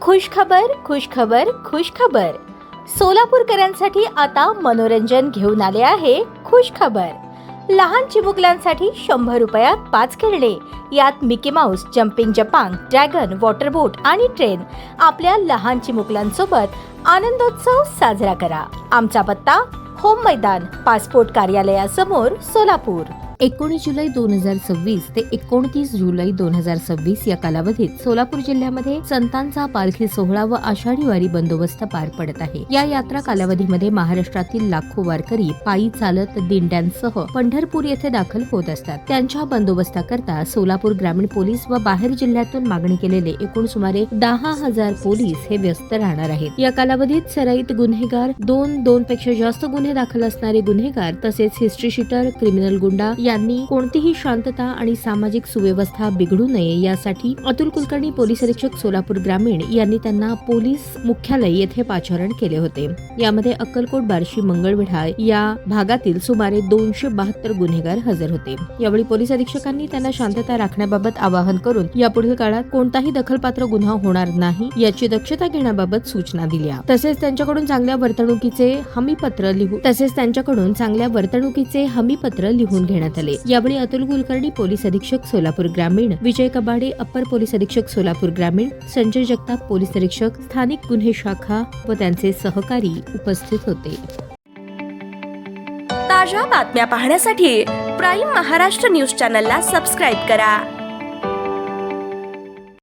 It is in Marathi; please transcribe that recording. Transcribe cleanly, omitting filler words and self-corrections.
खुशखबर खुशखबर खुशखबर. सोलापूरकरांसाठी आता मनोरंजन घेऊन आले आहे खुशखबर. लहान चिमुकल्यांसाठी 100 रुपयात 5 खेळणे. यात मिकी माऊस, जम्पिंग जपांग, ड्रॅगन, वॉटर बोट आणि ट्रेन. आपल्या लहान चिमुकल्यांसोबत आनंदोत्सव साजरा करा. आमचा पत्ता होम मैदान, पासपोर्ट कार्यालयासमोर, सोलापूर. 19 जुलै 2026 ते 29 जुलै 2026 या कालावधीत सोलापूर जिल्ह्यामध्ये संतांचा पालखी सोहळा व आषाढी वारी बंदोबस्त पार पडत आहे. या यात्रा कालावधीमध्ये महाराष्ट्रातील लाखो वारकरी पायी चालत दिंड्यांसह पंढरपूर येथे दाखल होत असतात. त्यांच्या बंदोबस्ताकरता सोलापूर ग्रामीण पोलीस व बाहेर जिल्ह्यातून मागणी केलेले एकूण सुमारे 10,000 पोलीस हे व्यस्त राहणार आहेत. या कालावधीत सराईत गुन्हेगार, 2 पेक्षा जास्त गुन्हे दाखल असणारे गुन्हेगार तसेच हिस्ट्री शीटर, क्रिमिनल गुंडा यांनी कोणतीही शांतता आणि सामाजिक सुव्यवस्था बिघडू नये यासाठी अतुल कुलकर्णी पोलीस अधीक्षक सोलापूर ग्रामीण यांनी त्यांना पोलीस मुख्यालय येथे पाचारण केले होते. यामध्ये अक्कलकोट, बार्शी, मंगळवेढा या भागातील सुमारे 272 गुन्हेगार हजर होते. यावेळी पोलीस अधीक्षकांनी त्यांना शांतता राखण्याबाबत आवाहन करून यापुढील काळात कोणताही दखलपात्र गुन्हा होणार नाही याची दक्षता घेण्याबाबत सूचना दिल्या. तसेच त्यांच्याकडून चांगल्या वर्तणुकीचे हमीपत्र लिहून घेण्यात आले. यावेळी अतुल कुलकर्णी पोलीस अधीक्षक सोलापूर ग्रामीण, विजय कबाडे अप्पर पोलीस अधीक्षक सोलापूर ग्रामीण, संजय जगताप पोलीस अधीक्षक स्थानिक गुन्हे शाखा व त्यांचे सहकारी उपस्थित होते. ताज्या बातम्या पाहण्यासाठी प्राईम महाराष्ट्र न्यूज चॅनलला सबस्क्राईब करा.